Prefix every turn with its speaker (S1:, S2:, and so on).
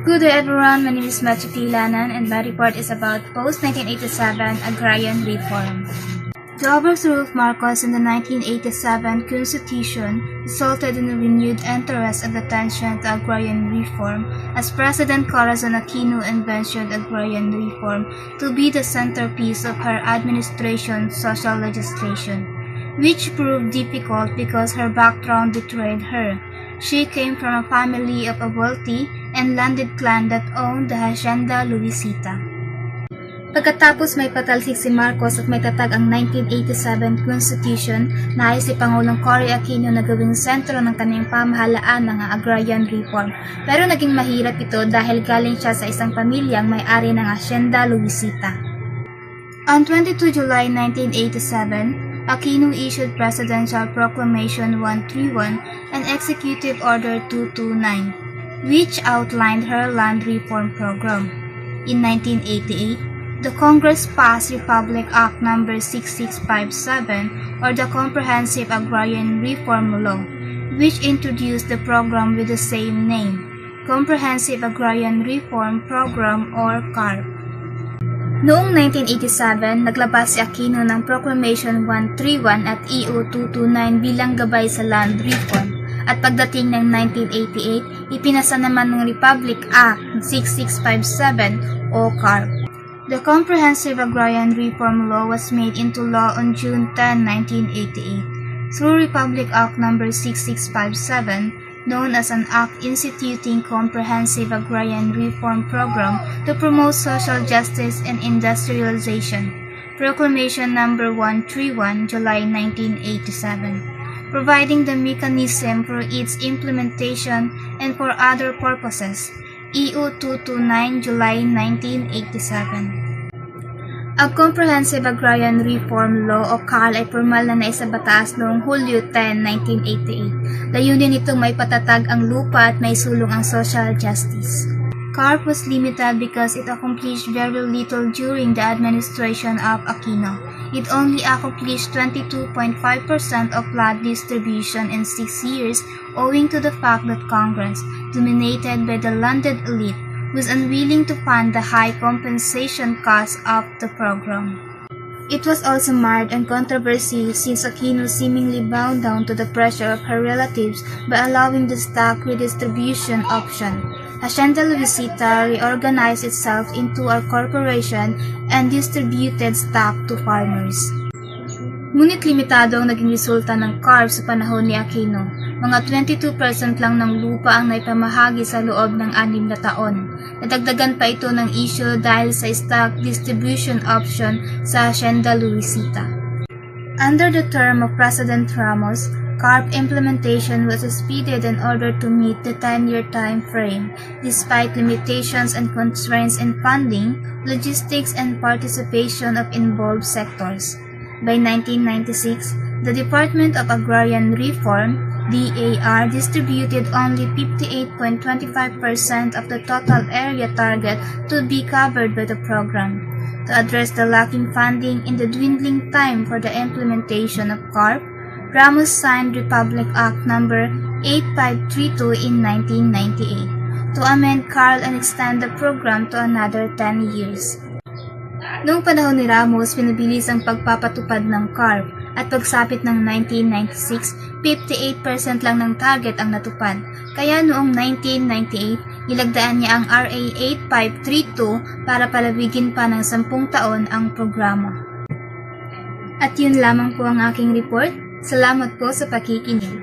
S1: Good day everyone, my name is Matthew P. Lanan and my report is about post-1987 agrarian reform. The overthrow of Marcos in the 1987 Constitution resulted in a renewed interest and attention to agrarian reform as President Corazon Aquino envisioned agrarian reform to be the centerpiece of her administration's social legislation, which proved difficult because her background betrayed her. She came from a family of a wealthy and landed clan that owned the Hacienda Luisita. Pagkatapos may patalsik si Marcos at may tatag ang 1987 Constitution, nais si Pangulong Cory Aquino na gawing sentro ng kanyang pamahalaan ng agrarian reform. Pero naging mahirap ito dahil galing siya sa isang pamilyang may-ari ng Hacienda Luisita. On 22 July 1987, Aquino issued Presidential Proclamation 131 and Executive Order 229, which outlined her land reform program. In 1988, the Congress passed Republic Act No. 6657 or the Comprehensive Agrarian Reform Law, which introduced the program with the same name, Comprehensive Agrarian Reform Program or CARP. Noong 1987, naglabas si Aquino ng Proclamation 131 at EO 229 bilang gabay sa land reform. At pagdating ng 1988, ipinasa naman ng Republic Act 6657 o CARP. The Comprehensive Agrarian Reform Law was made into law on June 10, 1988, through Republic Act No. 6657, known as an Act Instituting Comprehensive Agrarian Reform Program to promote social justice and industrialization, Proclamation No. 131, July 1987, providing the mechanism for its implementation and for other purposes, EO 229, July 1987. Ang Comprehensive Agrarian Reform Law o CARL ay formal na naisabataas noong Hulyo 10, 1988. Layunin nitong may patatag ang lupa at may sulong ang social justice. CARP was limited because it accomplished very little during the administration of Aquino. It only accomplished 22.5% of land distribution in 6 years owing to the fact that Congress, dominated by the landed elite, was unwilling to fund the high compensation costs of the program. It was also marred in controversy since Aquino seemingly bowed down to the pressure of her relatives by allowing the stock redistribution option. Hacienda Luisita reorganized itself into a corporation and distributed stock to farmers. Ngunit limitado ang naging resulta ng CARP sa panahon ni Aquino. Mga 22% lang ng lupa ang naipamahagi sa loob ng 6 na taon. Nadagdagan pa ito ng issue dahil sa stock distribution option sa Hacienda Luisita. Under the term of President Ramos, CARP implementation was speeded in order to meet the 10-year time frame, despite limitations and constraints in funding, logistics, and participation of involved sectors. By 1996, the Department of Agrarian Reform, DAR, distributed only 58.25% of the total area target to be covered by the program. To address the lacking funding in the dwindling time for the implementation of CARP, Ramos signed Republic Act No. 8532 in 1998 to amend CARL and extend the program to another 10 years. Noong panahon ni Ramos, pinabilis ang pagpapatupad ng CARP at pagsapit ng 1996, 58% lang ng target ang natupad. Kaya noong 1998, nilagdaan niya ang RA 8532 para palawigin pa ng 10 taon ang programa. At yun lamang po ang aking report. Salamat po sa pakikinig.